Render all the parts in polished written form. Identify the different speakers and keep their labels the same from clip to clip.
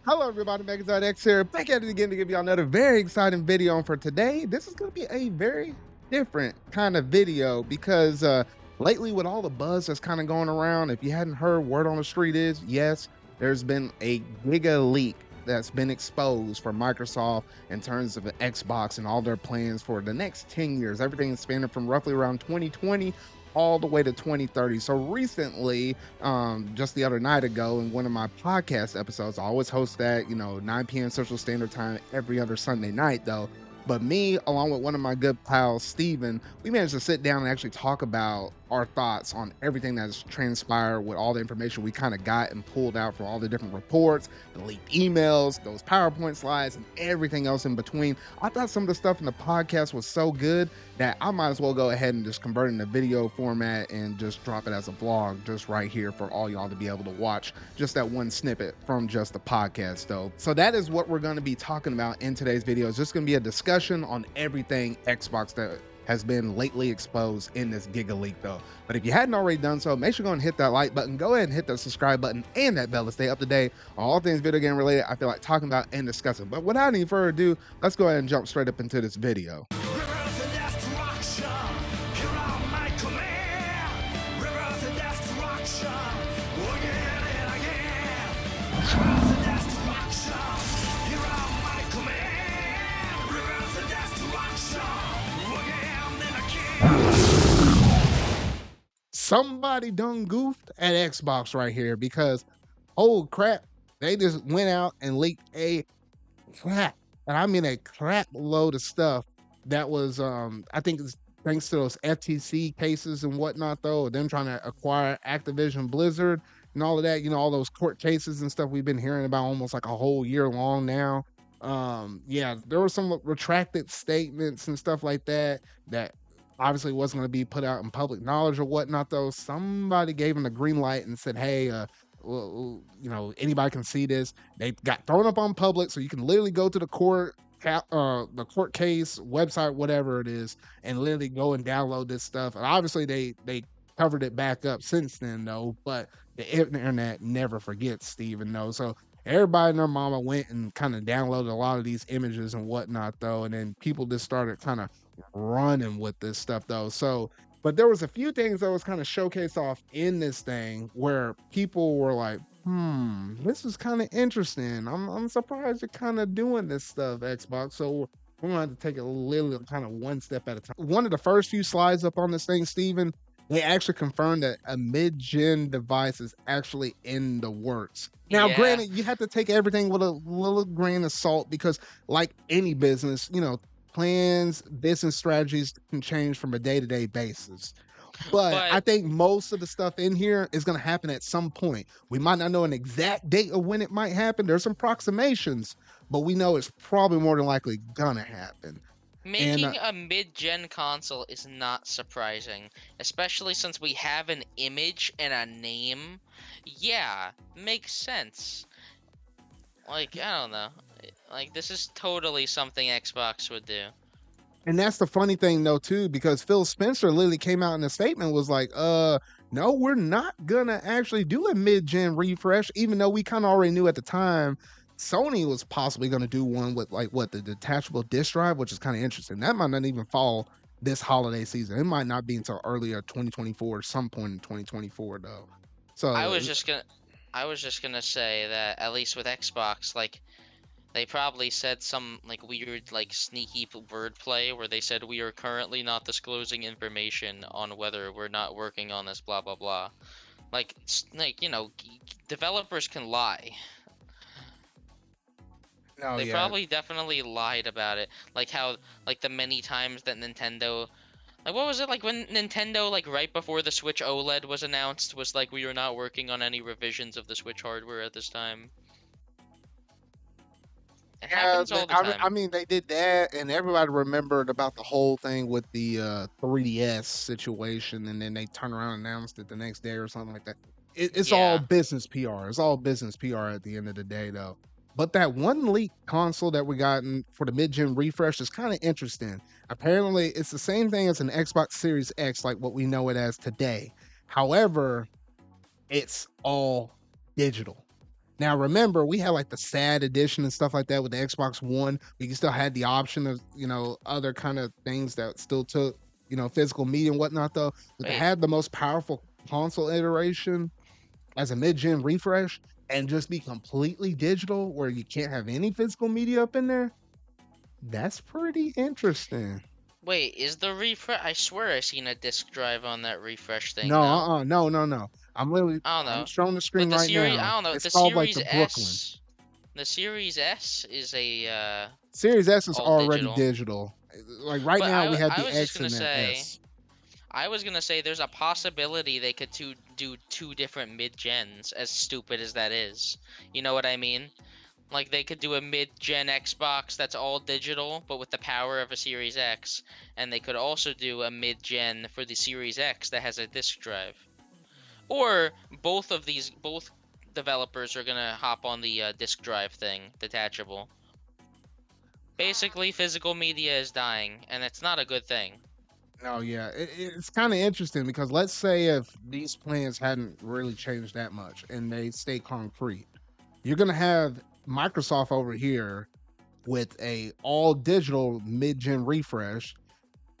Speaker 1: Hello everybody, Megazord X here, back at it again to give you another very exciting video. And for today, this is going to be a very different kind of video because lately with all the buzz that's kind of going around, if you hadn't heard, word on the street is, yes, there's been a Giga leak that's been exposed for Microsoft in terms of the Xbox and all their plans for the next 10 years. Everything is spanning from roughly around 2020 all the way to 2030. So recently, just the other night ago in one of my podcast episodes, I always host that, 9 p.m. Central Standard Time every other Sunday night though. But me, along with one of my good pals, Steven, we managed to sit down and actually talk about our thoughts on everything that's transpired with all the information we kind of got and pulled out from all the different reports, the leaked emails, those PowerPoint slides, and everything else in between. I thought some of the stuff in the podcast was so good that I might as well go ahead and just convert it into video format and just drop it as a vlog just right here for all y'all to be able to watch just that one snippet from just the podcast though. So that is what we're going to be talking about in today's video. It's just going to be a discussion on everything Xbox that has been lately exposed in this Giga leak though. But if you hadn't already done so, make sure you go and hit that like button, go ahead and hit that subscribe button and that bell to stay up to date on all things video game related I feel like talking about and discussing. But without any further ado, let's go ahead and jump straight up into this video. Somebody done goofed at Xbox right here because, oh crap, they just went out and leaked a crap, and I mean a crap load of stuff that was, I think it's thanks to those FTC cases and whatnot, though, them trying to acquire Activision Blizzard and all of that, all those court cases and stuff we've been hearing about almost like a whole year long now. Yeah, there were some retracted statements and stuff like that obviously wasn't going to be put out in public knowledge or whatnot though. Somebody gave them the green light and said, hey, well, anybody can see this. They got thrown up on public, so you can literally go to the court case website, whatever it is, and literally go and download this stuff. And obviously they covered it back up since then though, but the internet never forgets, Steven, though. So everybody and their mama went and kind of downloaded a lot of these images and whatnot though, and then people just started kind of running with this stuff though. So, but there was a few things that was kind of showcased off in this thing where people were like, this is kind of interesting. I'm surprised you're kind of doing this stuff, Xbox. So we're gonna have to take it literally kind of one step at a time. One of the first few slides up on this thing, Steven, they actually confirmed that a mid-gen device is actually in the works. Now, granted, you have to take everything with a little grain of salt because, like any business, plans, business strategies can change from a day-to-day basis. But I think most of the stuff in here is going to happen at some point. We might not know an exact date of when it might happen. There's some approximations, but we know it's probably more than likely going to happen.
Speaker 2: Making a mid-gen console is not surprising, especially since we have an image and a name. Yeah, makes sense. Like, I don't know. Like, this is totally something Xbox would do.
Speaker 1: And that's the funny thing, though, too, because Phil Spencer literally came out in a statement, was like, no, we're not gonna actually do a mid-gen refresh, even though we kind of already knew at the time Sony was possibly going to do one with the detachable disk drive, which is kind of interesting. That might not even fall this holiday season. It might not be until earlier 2024 or some point in 2024 though. So
Speaker 2: I was just gonna say that at least with Xbox, like, they probably said some like weird, like, sneaky wordplay where they said we are currently not disclosing information on whether we're not working on this, blah blah blah. Like developers can lie. They probably definitely lied about it, like how, like, the many times that Nintendo, like, what was it, like, when Nintendo, like, right before the Switch OLED was announced, was like, we are not working on any revisions of the Switch hardware at this time. It happens all the time.
Speaker 1: I mean, they did that, and everybody remembered about the whole thing with the 3DS situation, and then they turned around and announced it the next day or something like that. It's all business PR. It's all business PR at the end of the day, though. But that one leaked console that we got for the mid-gen refresh is kind of interesting. Apparently, it's the same thing as an Xbox Series X, like what we know it as today. However, it's all digital. Now, remember, we had like the sad edition and stuff like that with the Xbox One. You still had the option of, other kind of things that still took, physical media and whatnot, though. But to
Speaker 2: Wait,
Speaker 1: have the most powerful console iteration as a mid-gen refresh and just be completely digital where you can't have any physical media up in there, that's pretty interesting.
Speaker 2: wait, is the refresh? I swear I seen a disk drive on that refresh thing.
Speaker 1: No,
Speaker 2: No,
Speaker 1: no, no, no.
Speaker 2: I don't
Speaker 1: I'm
Speaker 2: know.
Speaker 1: showing the
Speaker 2: But
Speaker 1: screen
Speaker 2: the
Speaker 1: right
Speaker 2: series, I
Speaker 1: now.
Speaker 2: don't know.
Speaker 1: It's
Speaker 2: The
Speaker 1: called like
Speaker 2: Series
Speaker 1: the Brooklyn.
Speaker 2: S, the Series S is a
Speaker 1: Series S is
Speaker 2: all
Speaker 1: already
Speaker 2: digital.
Speaker 1: digital. Like right
Speaker 2: But
Speaker 1: now, we have
Speaker 2: I
Speaker 1: the
Speaker 2: was just
Speaker 1: X
Speaker 2: gonna
Speaker 1: and the
Speaker 2: say,
Speaker 1: S.
Speaker 2: there's a possibility they could do two different mid gens. As stupid as that is, you know what I mean? Like they could do a mid-gen Xbox that's all digital, but with the power of a Series X, and they could also do a mid-gen for the Series X that has a disk drive. Or both developers are gonna hop on the disk drive thing, detachable. Basically, physical media is dying, and it's not a good thing.
Speaker 1: Oh yeah, it's kind of interesting because let's say if these plans hadn't really changed that much and they stay concrete, you're gonna have Microsoft over here with a all digital mid-gen refresh.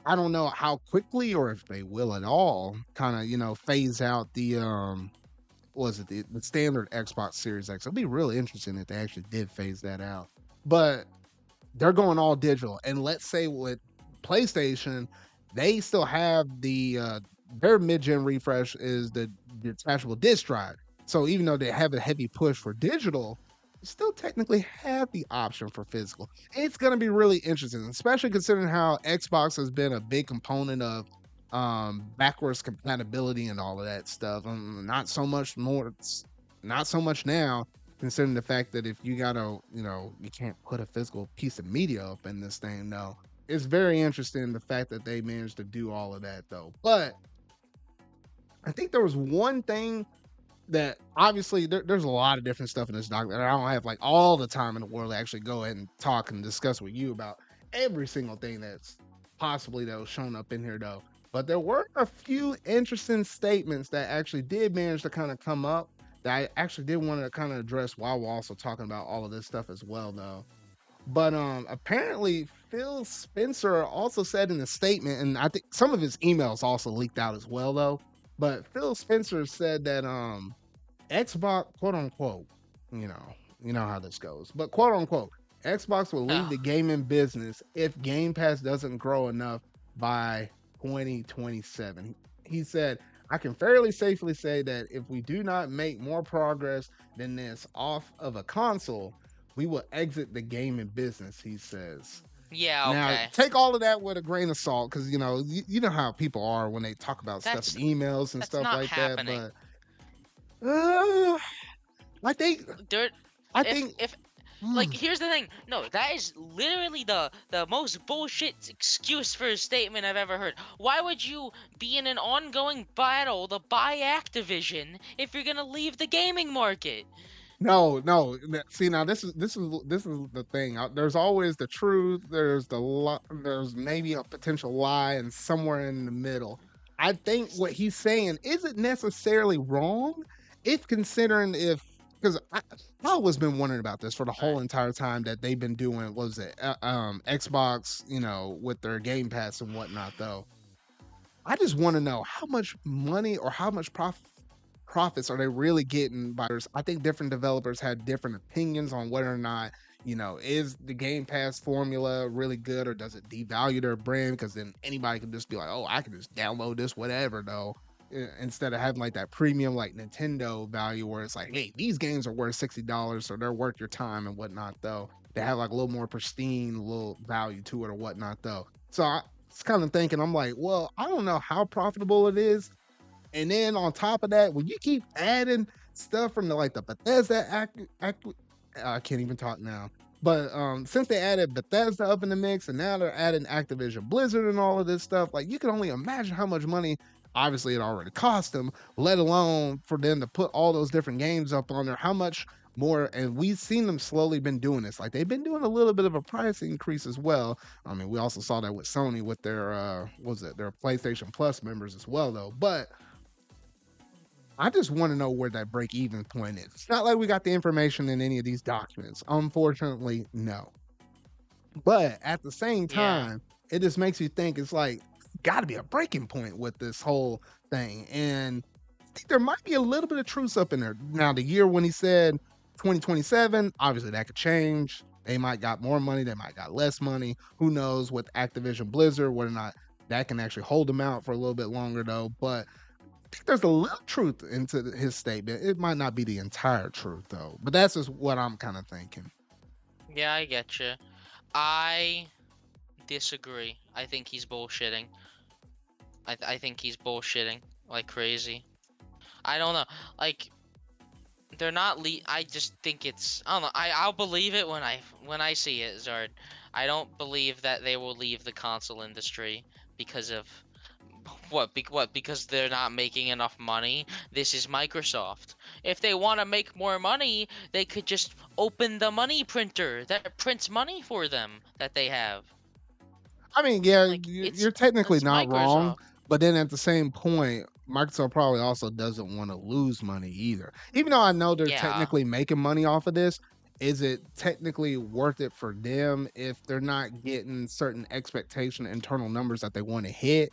Speaker 1: I don't know how quickly or if they will at all kind of, phase out the was it the standard Xbox Series X. It'll be really interesting if they actually did phase that out. But they're going all digital. And let's say with PlayStation, they still have their mid-gen refresh is the detachable disc drive. So even though they have a heavy push for digital, you still technically have the option for physical. It's going to be really interesting, especially considering how Xbox has been a big component of backwards compatibility and all of that stuff. Not so much more, not so much now, considering the fact that if you gotta, you can't put a physical piece of media up in this thing, though. It's very interesting the fact that they managed to do all of that, though. But I think there was one thing that obviously there's a lot of different stuff in this doc that I don't have like all the time in the world to actually go ahead and talk and discuss with you about every single thing that's possibly that was shown up in here, though. But there were a few interesting statements that actually did manage to kind of come up that I actually did want to kind of address while we're also talking about all of this stuff as well, though. But apparently Phil Spencer also said in a statement, and I think some of his emails also leaked out as well, though. But Phil Spencer said that Xbox, quote unquote, you know, you know how this goes, but quote unquote, Xbox will leave
Speaker 2: Oh,
Speaker 1: the gaming business if Game Pass doesn't grow enough by 2027. He said, I can fairly safely say that if we do not make more progress than this off of a console, we will exit the gaming business, he says.
Speaker 2: yeah,
Speaker 1: Now,
Speaker 2: okay.
Speaker 1: take all of that with a grain of salt because, you know how people are when they talk about stuff in
Speaker 2: That's
Speaker 1: emails and
Speaker 2: that's
Speaker 1: stuff
Speaker 2: not
Speaker 1: like that.
Speaker 2: happening.
Speaker 1: But uh, I think
Speaker 2: There,
Speaker 1: I
Speaker 2: if
Speaker 1: think
Speaker 2: if like
Speaker 1: mm,
Speaker 2: here's the thing. No, that is literally the most bullshit excuse for a statement I've ever heard. Why would you be in an ongoing battle to buy Activision if you're gonna leave the gaming market?
Speaker 1: no, no. See, now this is the thing. There's always the truth. There's maybe a potential lie, and somewhere in the middle. I think what he's saying isn't necessarily wrong, if considering if because I always been wondering about this for the
Speaker 2: All right.
Speaker 1: whole entire time that they've been doing. What was it Xbox? With their Game Pass and whatnot, though. I just want to know how much money or how much profits are they really getting by. I think different developers had different opinions on whether or not, is the Game Pass formula really good or does it devalue their brand? Because then anybody can just be like, oh, I can just download this, whatever, though. Instead of having like that premium, like Nintendo value, where it's like, hey, these games are worth $60, so they're worth your time and whatnot, though. They have like a little more pristine, little value to it or whatnot, though. So I was kind of thinking, I'm like, well, I don't know how profitable it is, and then on top of that, when you keep adding stuff from the Bethesda I can't even talk now. But since they added Bethesda up in the mix and now they're adding Activision Blizzard and all of this stuff, like you can only imagine how much money obviously it already cost them, let alone for them to put all those different games up on there. How much more, and we've seen them slowly been doing this. Like they've been doing a little bit of a price increase as well. I mean, we also saw that with Sony with their their PlayStation Plus members as well, though. But I just want to know where that break even point is. It's not like we got the information in any of these documents. Unfortunately, no. But at the same
Speaker 2: Yeah.
Speaker 1: time, it just makes you think it's like got to be a breaking point with this whole thing. And I think there might be a little bit of truth up in there. Now, the year when he said 2027, obviously that could change. They might got more money, they might got less money. Who knows with Activision Blizzard, whether or not that can actually hold them out for a little bit longer though. But I think there's a little truth into his statement. It might not be the entire truth though. But that's just what I'm kind of thinking.
Speaker 2: Yeah, I get you. I disagree. I think he's bullshitting. I think he's bullshitting like crazy. I don't know. Like they're not I just think it's I don't know. I'll believe it when I see it, Zard. I don't believe that they will leave the console industry because of what because they're not making enough money. This is Microsoft. If they want to make more money, they could just open the money printer that prints money for them that they have.
Speaker 1: I mean, yeah,
Speaker 2: Like
Speaker 1: you're technically
Speaker 2: it's
Speaker 1: not wrong,
Speaker 2: Microsoft.
Speaker 1: but then at the same point, Microsoft probably also doesn't want to lose money either. Even though I know they're
Speaker 2: Yeah.
Speaker 1: technically making money off of this, is it technically worth it for them if they're not getting certain expectation internal numbers that they want to hit?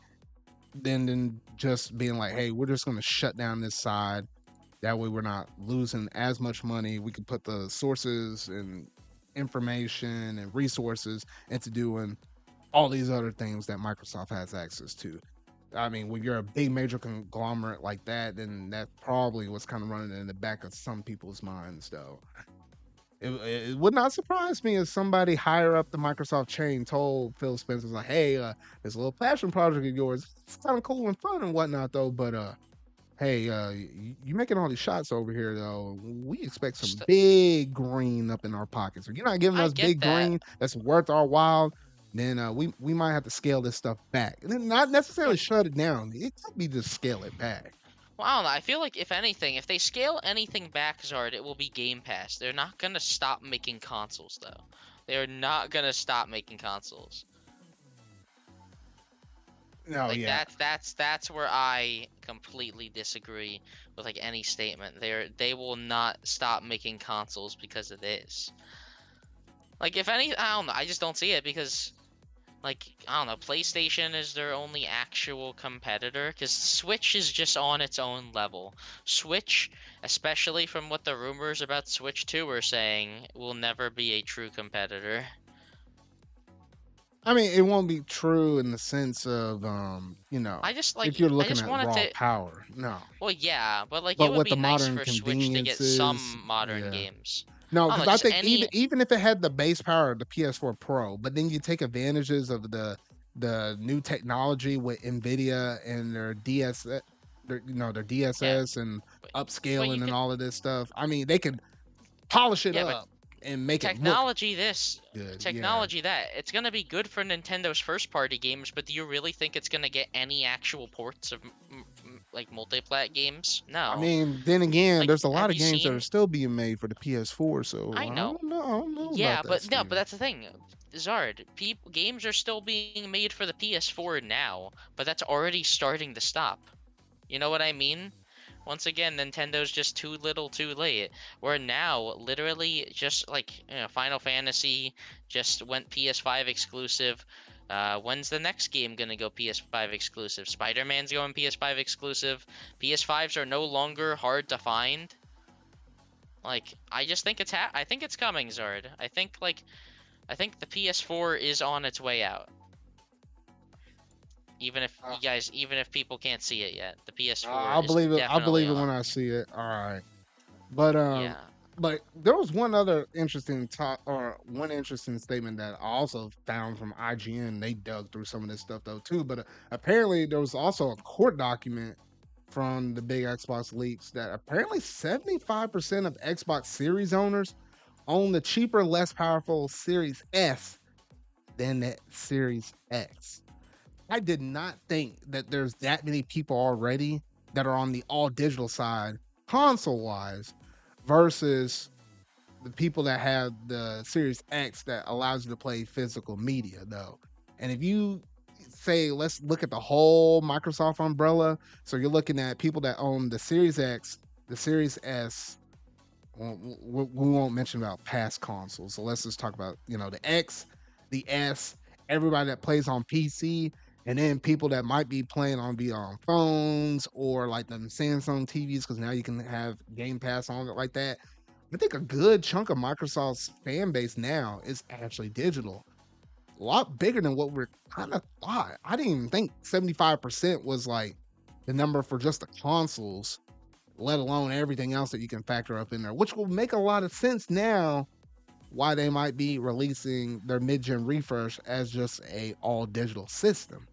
Speaker 1: Then just being like, hey, we're just going to shut down this side. That way, we're not losing as much money. We can put the sources and information and resources into doing all these other things that Microsoft has access to. I mean, when you're a big major conglomerate like that, then that's probably what's kind of running in the back of some people's minds, though. It would not surprise me if somebody higher up the Microsoft chain told Phil Spencer, like, hey, this little passion project of yours, it's kind of cool and fun and whatnot, though, but hey, you making all these shots over here, though. We expect some
Speaker 2: St-
Speaker 1: big green up in our pockets. If you're not giving
Speaker 2: I
Speaker 1: us
Speaker 2: get
Speaker 1: big
Speaker 2: that.
Speaker 1: green that's worth our while, then we might have to scale this stuff back. And then not necessarily
Speaker 2: But
Speaker 1: shut it down. It could be just scale it back.
Speaker 2: well, I don't know. I feel like if anything, if they scale anything back, Zard, it will be Game Pass. They're not gonna stop making consoles, though. They're not gonna stop making consoles.
Speaker 1: No,
Speaker 2: Like
Speaker 1: yeah.
Speaker 2: that's where I completely disagree with like any statement. They will not stop making consoles because of this. Like if any, I don't know. I just don't see it because like I don't know, PlayStation is their only actual competitor because Switch is just on its own level. Switch, especially from what the rumors about Switch 2 are saying, will never be a true competitor.
Speaker 1: I mean, it won't be true in the sense of
Speaker 2: I just like
Speaker 1: if you're
Speaker 2: I
Speaker 1: looking
Speaker 2: just
Speaker 1: at
Speaker 2: wanted
Speaker 1: raw
Speaker 2: to
Speaker 1: power. No.
Speaker 2: well yeah, but like it
Speaker 1: But
Speaker 2: would
Speaker 1: with
Speaker 2: be
Speaker 1: the
Speaker 2: nice
Speaker 1: modern
Speaker 2: for Switch to get some
Speaker 1: conveniences,
Speaker 2: modern
Speaker 1: yeah.
Speaker 2: games.
Speaker 1: No,
Speaker 2: I don't
Speaker 1: because
Speaker 2: know,
Speaker 1: I
Speaker 2: just
Speaker 1: think even
Speaker 2: any
Speaker 1: even if it had the base power of the PS4 Pro, but then you take advantages of the new technology with Nvidia and their their
Speaker 2: yeah,
Speaker 1: DSS and
Speaker 2: but, but you
Speaker 1: upscaling and
Speaker 2: could
Speaker 1: all of this stuff. I mean, they could polish it
Speaker 2: yeah, but
Speaker 1: up and make it look
Speaker 2: technology this,
Speaker 1: good. Yeah.
Speaker 2: technology that. It's gonna be good for Nintendo's first party games, but do you really think it's gonna get any actual ports of like multiplat games?
Speaker 1: I
Speaker 2: No.
Speaker 1: mean, then again,
Speaker 2: Like,
Speaker 1: there's a lot
Speaker 2: have
Speaker 1: of
Speaker 2: you
Speaker 1: games that are
Speaker 2: seen?
Speaker 1: still being made for the PS4, so
Speaker 2: I know.
Speaker 1: I don't know about
Speaker 2: Yeah,
Speaker 1: that,
Speaker 2: but no, but
Speaker 1: Steven.
Speaker 2: that's the thing. Zard, people games are still being made for the PS4 now, but that's already starting to stop. You know what I mean? Once again, Nintendo's just too little too late. Where now, literally, just like Final Fantasy just went PS5 exclusive. When's the next game gonna go PS5 exclusive? Spider-Man's going PS5 exclusive. PS5s are no longer hard to find. Like, I just think I think it's coming, Zard. I think the PS4 is on its way out. Even if people can't see it yet, the PS4
Speaker 1: I'll
Speaker 2: is
Speaker 1: believe it. I'll
Speaker 2: definitely
Speaker 1: believe it when
Speaker 2: on.
Speaker 1: I see it. All right. But
Speaker 2: Yeah.
Speaker 1: but there was one other interesting talk or one interesting statement that I also found from IGN. They dug through some of this stuff though too. But apparently there was also a court document from the big Xbox leaks that apparently 75% of Xbox Series owners own the cheaper, less powerful Series S than the Series X. I did not think that there's that many people already that are on the all digital side, console wise, versus the people that have the Series X that allows you to play physical media, though. And if you say let's look at the whole Microsoft umbrella. So you're looking at people that own the Series X, the Series S. Well, we won't mention about past consoles. So let's just talk about, the X, the S, everybody that plays on PC, and then people that might be playing on phones or like the Samsung TVs because now you can have Game Pass on it like that. I think a good chunk of Microsoft's fan base now is actually digital. A lot bigger than what we're kind of thought. I didn't even think 75% was like the number for just the consoles, let alone everything else that you can factor up in there, which will make a lot of sense now why they might be releasing their mid-gen refresh as just a all digital system.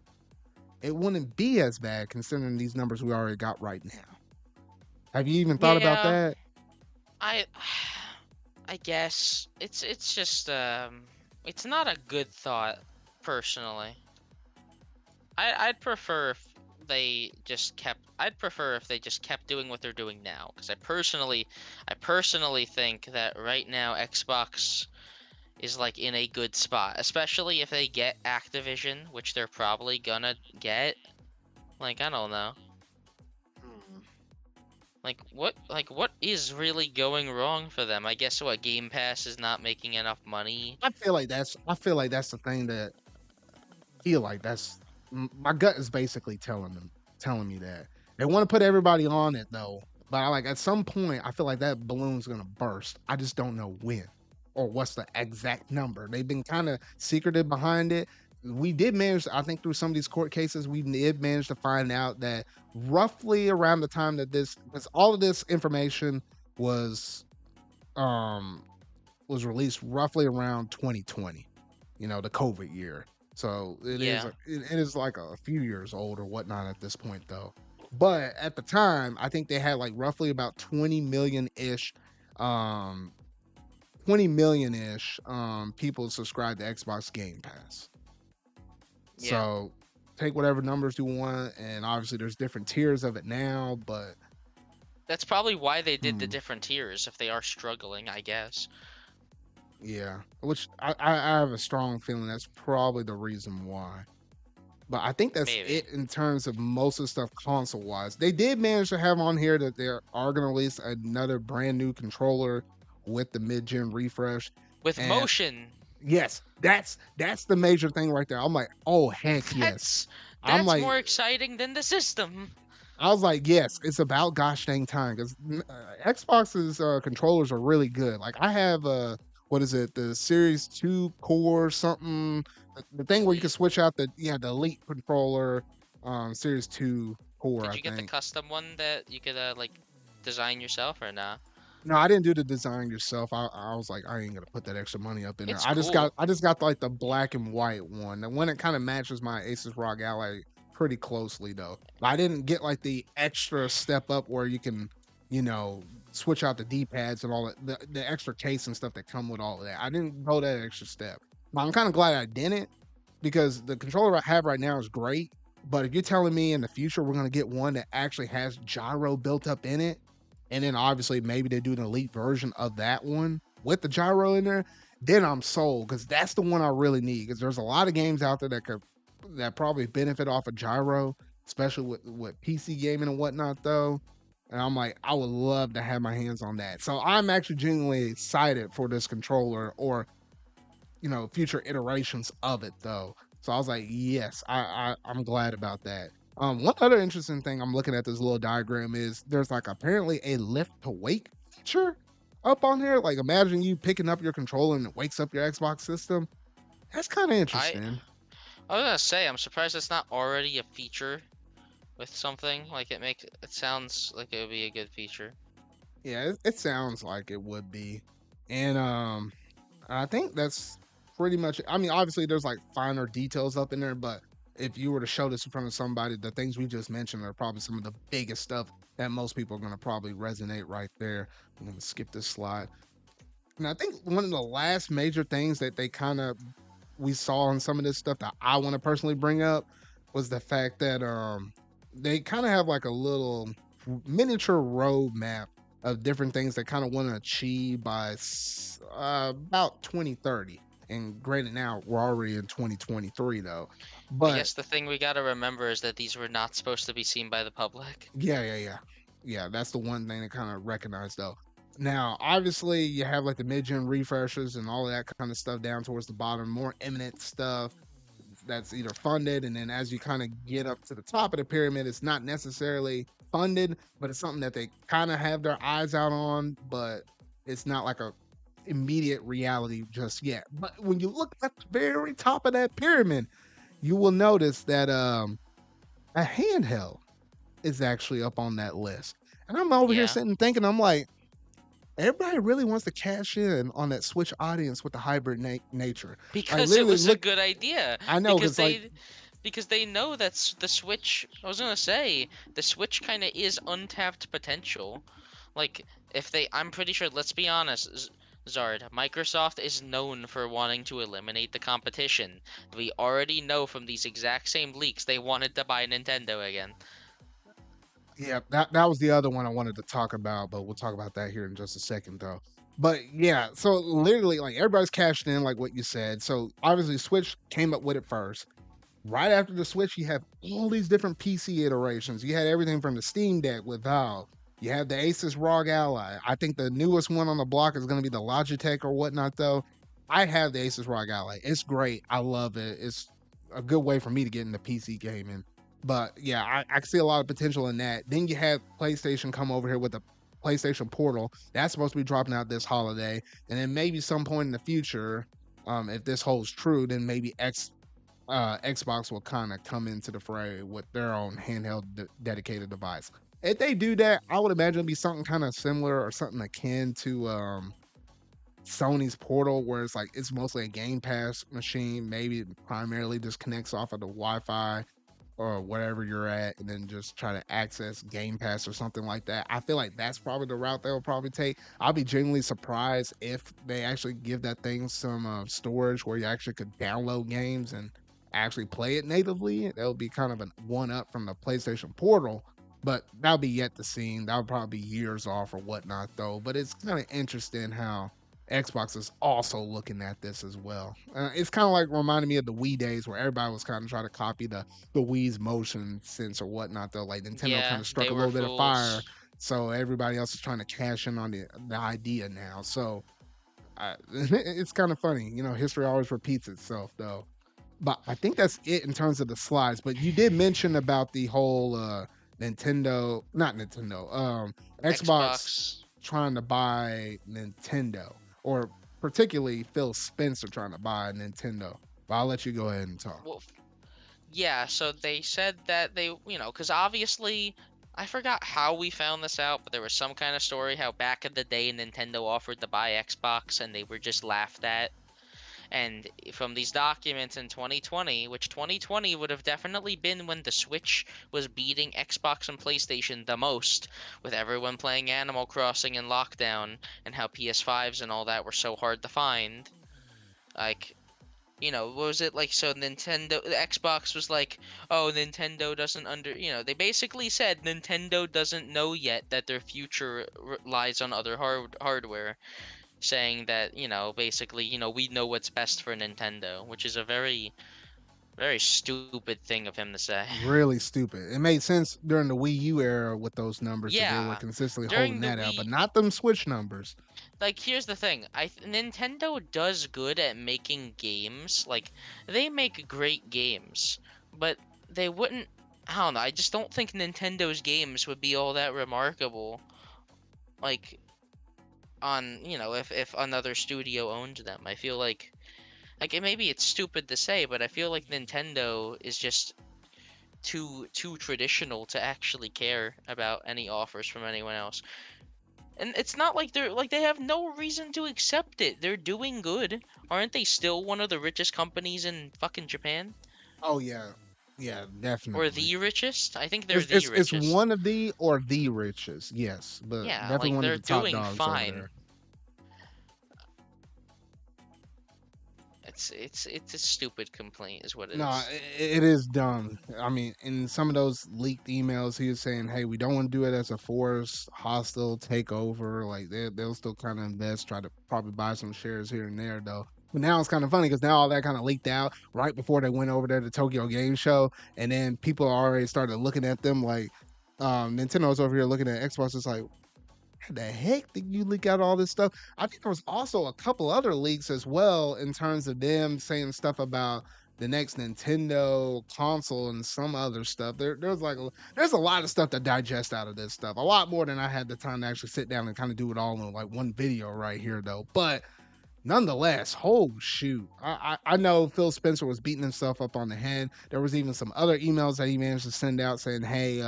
Speaker 1: It wouldn't be as bad considering these numbers we already got right now. Have you even thought about
Speaker 2: Yeah,
Speaker 1: that?
Speaker 2: I I guess it's just it's not a good thought personally. I'd prefer if I'd prefer if they just kept doing what they're doing now, because I personally think that right now Xbox is like in a good spot, especially if they get Activision, which they're probably gonna get. Like, I don't know.
Speaker 1: Hmm.
Speaker 2: Like what is really going wrong for them? I guess what, Game Pass is not making enough money.
Speaker 1: I feel like that's the thing that feel like my gut is basically telling me that they want to put everybody on it though, but like at some point I feel like that balloon's gonna burst. I just don't know when or what's the exact number. They've been kind of secretive behind it. We did manage, I think, through some of these court cases, we did manage to find out that roughly around the time that this, because all of this information was um was released roughly around 2020, the COVID year. So
Speaker 2: Yeah.
Speaker 1: it is like a few years old or whatnot at this point though. But at the time, I think they had like roughly about 20 million ish, um, 20 million ish people subscribed to Xbox Game Pass.
Speaker 2: Yeah.
Speaker 1: So take whatever numbers you want, and obviously there's different tiers of it now, but
Speaker 2: That's probably why they did the
Speaker 1: hmm,
Speaker 2: different tiers if they are struggling, I guess.
Speaker 1: yeah, which I have a strong feeling that's probably the reason why. But I think that's
Speaker 2: Maybe.
Speaker 1: it in terms of most of the stuff console wise. They did manage to have on here that they are going to release another brand new controller with the mid gen refresh.
Speaker 2: With
Speaker 1: And
Speaker 2: motion.
Speaker 1: yes, that's the major thing right there. I'm like, oh heck yes.
Speaker 2: That's
Speaker 1: I'm
Speaker 2: that's
Speaker 1: like,
Speaker 2: more exciting than the system.
Speaker 1: I was like, yes, it's about gosh dang time because Xbox's controllers are really good. Like I have what is it, the Series Two Core something, the thing where you can
Speaker 2: Elite.
Speaker 1: switch out the Elite controller, Series Two Core,
Speaker 2: Did
Speaker 1: I
Speaker 2: you get the
Speaker 1: think.
Speaker 2: custom one that you could like design yourself or not?
Speaker 1: No, I didn't do the design yourself. I was like, I ain't gonna put that extra money up in there.
Speaker 2: It's
Speaker 1: I just got
Speaker 2: cool.
Speaker 1: I just got like the black and white one, the one that kind of matches my Asus ROG Ally pretty closely though. But I didn't get like the extra step up where you can, you know, switch out the D pads and all that, the extra case and stuff that come with all of that. I didn't go that extra step. But I'm kind of glad I didn't because the controller I have right now is great. But if you're telling me in the future we're gonna get one that actually has gyro built up in it, and then obviously maybe they do an elite version of that one with the gyro in there, then I'm sold because that's the one I really need. Because there's a lot of games out there that probably benefit off of gyro, especially with PC gaming and whatnot though. And I'm like, I would love to have my hands on that. So I'm actually genuinely excited for this controller or future iterations of it though. So I was like, yes, I'm glad about that. One other interesting thing I'm looking at this little diagram is there's like apparently a lift to wake feature up on here. Like imagine you picking up your controller and it wakes up your Xbox system. That's kind of
Speaker 2: I
Speaker 1: interesting.
Speaker 2: I was gonna say, I'm surprised it's not already a feature with something. Like, it sounds like it would be a good feature.
Speaker 1: Yeah, it sounds like it would be. And I think that's pretty much it. I mean, obviously there's like finer details up in there, but if you were to show this in front of somebody, the things we just mentioned are probably some of the biggest stuff that most people are gonna probably resonate right there. I'm gonna skip this slide. And I think one of the last major things that they kind of we saw on some of this stuff that I want to personally bring up was the fact that they kind of have like a little miniature roadmap of different things they kind of want to achieve by about 2030. And granted, now we're already in 2023 though,
Speaker 2: I
Speaker 1: but
Speaker 2: guess the thing we gotta remember is that these were not supposed to be seen by the public.
Speaker 1: yeah. That's the one thing to kind of recognize though. Now, obviously, you have like the mid-gen refreshers and all of that kind of stuff down towards the bottom, more imminent stuff that's either funded, and then as you kind of get up to the top of the pyramid, it's not necessarily funded, but it's something that they kind of have their eyes out on, but it's not like a immediate reality just yet. But when you look at the very top of that pyramid, you will notice that a handheld is actually up on that list. And I'm over here
Speaker 2: Yeah,
Speaker 1: sitting thinking, I'm like, everybody really wants to cash in on that Switch audience with the hybrid nature. Like
Speaker 2: because it
Speaker 1: literally,
Speaker 2: was a
Speaker 1: look,
Speaker 2: good idea.
Speaker 1: I know
Speaker 2: Because
Speaker 1: because like
Speaker 2: they know that's the Switch. I was gonna say the Switch kind of is untapped potential. Like if they, I'm pretty sure. Let's be honest, Zard. Microsoft is known for wanting to eliminate the competition. We already know from these exact same leaks they wanted to buy Nintendo again.
Speaker 1: yeah, that was the other one I wanted to talk about, but we'll talk about that here in just a second, though. But yeah, so literally, like everybody's cashed in, like what you said. So obviously, Switch came up with it first. Right after the Switch, you have all these different PC iterations. You had everything from the Steam Deck with Valve. You have the Asus ROG Ally. I think the newest one on the block is going to be the Logitech or whatnot, though. I have the Asus ROG Ally. It's great. I love it. It's a good way for me to get into PC gaming. But yeah, I see a lot of potential in that. Then you have PlayStation come over here with the PlayStation Portal. That's supposed to be dropping out this holiday. And then maybe some point in the future, if this holds true, then maybe Xbox will kind of come into the fray with their own handheld dedicated device. If they do that, I would imagine it'd be something kind of similar or something akin to Sony's Portal, where it's like it's mostly a Game Pass machine. Maybe it primarily just connects off of the Wi-Fi or wherever you're at, and then just try to access Game Pass or something like that. I feel like that's probably the route they'll probably take. I'll be genuinely surprised if they actually give that thing some storage where you actually could download games and actually play it natively. That would be kind of a one up from the PlayStation Portal, but that'll be yet to see. That would probably be years off or whatnot, though. But it's kind of interesting how Xbox is also looking at this as well. It's kind of like reminding me of the Wii days where everybody was kind of trying to copy the Wii's motion sense or whatnot. Though, like Nintendo kind
Speaker 2: Yeah,
Speaker 1: of struck
Speaker 2: they
Speaker 1: a
Speaker 2: were
Speaker 1: little bit of fire,
Speaker 2: fools.
Speaker 1: so everybody else is trying to cash in on the idea now. So it's kind of funny, history always repeats itself, though. But I think that's it in terms of the slides. But you did mention about the whole Nintendo, not Nintendo, Xbox
Speaker 2: Xbox.
Speaker 1: trying to buy Nintendo, or particularly Phil Spencer trying to buy Nintendo. But I'll let you go ahead and talk.
Speaker 2: Well, yeah, so they said that they, because obviously, I forgot how we found this out, but there was some kind of story how back in the day Nintendo offered to buy Xbox and they were just laughed at. And from these documents in 2020, which 2020 would have definitely been when the Switch was beating Xbox and PlayStation the most, with everyone playing Animal Crossing in lockdown, and how PS5s and all that were so hard to find. Like, what was it like? So Nintendo, the Xbox was like, oh, Nintendo doesn't they basically said Nintendo doesn't know yet that their future lies on other hardware, saying that, basically, we know what's best for Nintendo, which is a very, very stupid thing of him to say.
Speaker 1: Really stupid. It made sense during the Wii U era with those numbers that they were
Speaker 2: Yeah,
Speaker 1: consistently holding
Speaker 2: during the
Speaker 1: that out, but
Speaker 2: Wii,
Speaker 1: not them Switch numbers.
Speaker 2: like, here's the thing. Nintendo does good at making games. Like, they make great games, but they wouldn't. I don't know. I just don't think Nintendo's games would be all that remarkable. Like, on if another studio owned them. I feel like maybe it's stupid to say, but I feel like Nintendo is just too traditional to actually care about any offers from anyone else. And it's not like they have no reason to accept it. They're doing good. Aren't they still one of the richest companies in fucking Japan?
Speaker 1: Oh yeah, yeah,
Speaker 2: Or
Speaker 1: definitely.
Speaker 2: the richest? I think they're
Speaker 1: It's
Speaker 2: the
Speaker 1: it's it's
Speaker 2: richest.
Speaker 1: one of the or the richest, yes, but
Speaker 2: Yeah,
Speaker 1: definitely
Speaker 2: like
Speaker 1: one of
Speaker 2: they're
Speaker 1: the top
Speaker 2: doing
Speaker 1: dogs over
Speaker 2: fine.
Speaker 1: there.
Speaker 2: It's a stupid complaint is what it
Speaker 1: No,
Speaker 2: is.
Speaker 1: it is dumb. I mean, in some of those leaked emails, he was saying, "Hey, we don't want to do it as a forced hostile takeover. Like they'll still kind of invest, try to probably buy some shares here and there, though." But now it's kind of funny because now all that kind of leaked out right before they went over there to Tokyo Game Show, and then people already started looking at them like Nintendo's over here looking at Xbox. It's like, how the heck did you leak out all this stuff? I think there was also a couple other leaks as well in terms of them saying stuff about the next Nintendo console and some other stuff. There's a lot of stuff to digest out of this stuff. A lot more than I had the time to actually sit down and kind of do it all in like one video right here though. But nonetheless, oh shoot. I know Phil Spencer was beating himself up on the head. There was even some other emails that he managed to send out saying, hey,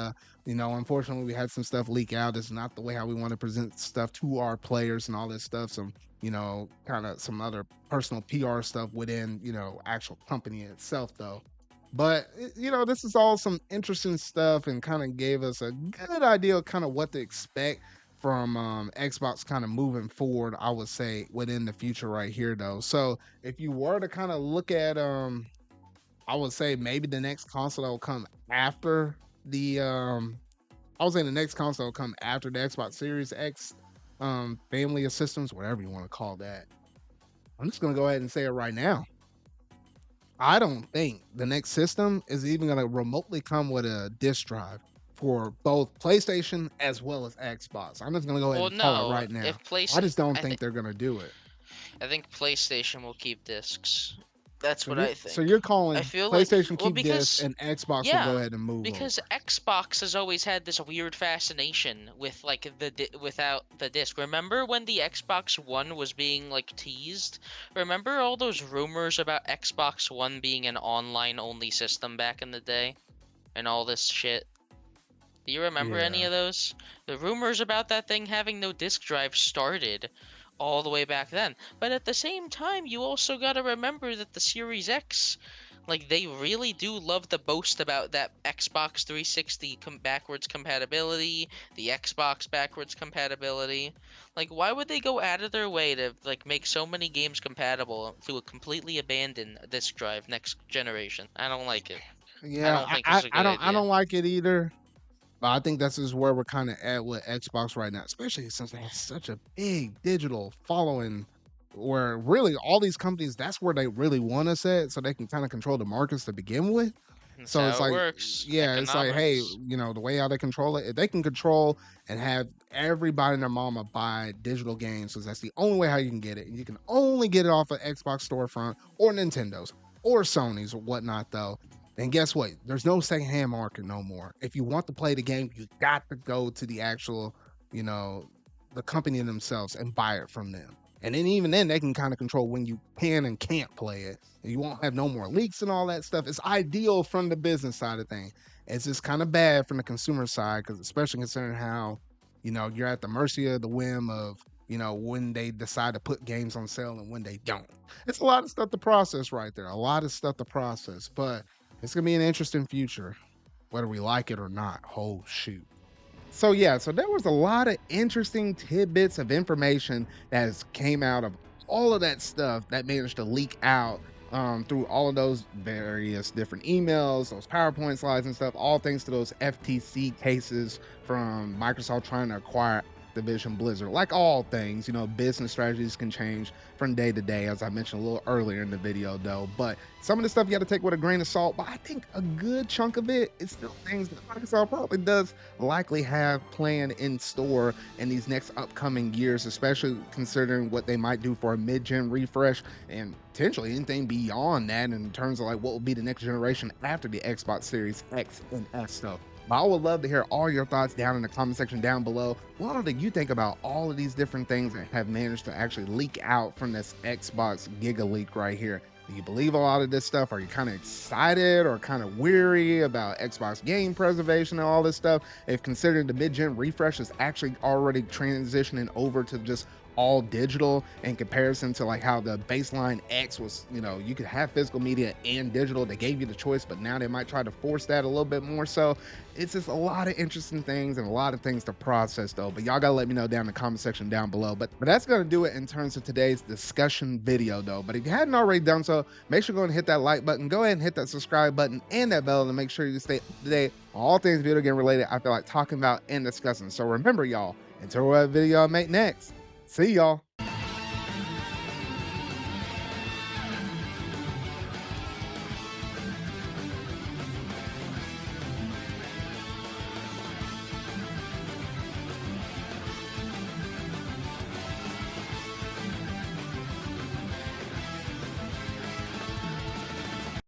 Speaker 1: unfortunately we had some stuff leak out. It's not the way how we want to present stuff to our players and all this stuff. Some, kind of some other personal PR stuff within, actual company itself though. But this is all some interesting stuff and kind of gave us a good idea of kind of what to expect from Xbox kind of moving forward, I would say within the future right here though. So if you were to kind of look at I would say maybe the next console that will come after the I would say the next console will come after the Xbox Series X family of systems, whatever you want to call that. I'm just gonna go ahead and say it right now. I don't think the next system is even going to remotely come with a disk drive for both PlayStation as well as Xbox. I'm just going to go ahead
Speaker 2: Well,
Speaker 1: and call it
Speaker 2: no.
Speaker 1: right now.
Speaker 2: If
Speaker 1: I just don't
Speaker 2: I
Speaker 1: think they're going to do it.
Speaker 2: think PlayStation will keep discs. That's
Speaker 1: So
Speaker 2: what
Speaker 1: you're,
Speaker 2: I
Speaker 1: so
Speaker 2: think.
Speaker 1: you're calling
Speaker 2: I feel like,
Speaker 1: PlayStation
Speaker 2: well,
Speaker 1: keep this
Speaker 2: because
Speaker 1: and Xbox will go
Speaker 2: yeah,
Speaker 1: ahead and move
Speaker 2: because
Speaker 1: over.
Speaker 2: Xbox has always had this weird fascination with like without the disc. Remember when the Xbox One was being like teased? Remember all those rumors about Xbox One being an online only system back in the day and all this shit? Do you remember any
Speaker 1: Yeah.
Speaker 2: of those? The rumors about that thing having no disk drive started all the way back then. But at the same time, you also gotta remember that the Series X, like, they really do love to boast about that Xbox 360 backwards compatibility, the Xbox backwards compatibility. Like, why would they go out of their way to, like, make so many games compatible to completely abandon a disk drive next generation? I don't like it. I
Speaker 1: Yeah,
Speaker 2: don't think this is a good
Speaker 1: I
Speaker 2: idea.
Speaker 1: don't like it either. But I think this is where we're kind of at with Xbox right now, especially since they have such a big digital following. Where really all these companies, that's where they really want us at, so they can kind of control the markets to begin with.
Speaker 2: That's
Speaker 1: So it's
Speaker 2: how it
Speaker 1: like,
Speaker 2: works.
Speaker 1: yeah, it's like, hey,
Speaker 2: Economics.
Speaker 1: the way how they control it, if they can control and have everybody and their mama buy digital games, because that's the only way how you can get it. And you can only get it off of Xbox storefront or Nintendo's or Sony's or whatnot, though. And guess what? There's no secondhand market no more. If you want to play the game, you got to go to the actual, you know, the company themselves and buy it from them. And then even then, they can kind of control when you can and can't play it. And you won't have no more leaks and all that stuff. It's ideal from the business side of things. It's just kind of bad from the consumer side, because especially considering how, you're at the mercy of the whim of, when they decide to put games on sale and when they don't. It's a lot of stuff to process right there. A lot of stuff to process. But it's gonna be an interesting future, whether we like it or not. Oh shoot. So yeah, so there was a lot of interesting tidbits of information that came out of all of that stuff that managed to leak out through all of those various different emails, those PowerPoint slides and stuff, all thanks to those FTC cases from Microsoft trying to acquire Activision Blizzard. Like all things, business strategies can change from day to day, as I mentioned a little earlier in the video, though. But some of the stuff you got to take with a grain of salt. But I think a good chunk of it is still things that Microsoft probably does likely have planned in store in these next upcoming years, especially considering what they might do for a mid-gen refresh and potentially anything beyond that in terms of like what will be the next generation after the Xbox Series X and S stuff. But I would love to hear all your thoughts down in the comment section down below. What do you think about all of these different things that have managed to actually leak out from this Xbox Giga leak right here? Do you believe a lot of this stuff? Are you kind of excited or kind of weary about Xbox game preservation and all this stuff? If considering the mid-gen refresh is actually already transitioning over to just all digital in comparison to like how the baseline X was, you could have physical media and digital. They gave you the choice, but now they might try to force that a little bit more. So it's just a lot of interesting things and a lot of things to process though. But y'all gotta let me know down in the comment section down below. But that's gonna do it in terms of today's discussion video though. But if you hadn't already done so, make sure to go and hit that like button, go ahead and hit that subscribe button and that bell to make sure you stay up to date on all things video game related I feel like talking about and discussing. So remember y'all, until what video I make next. See y'all.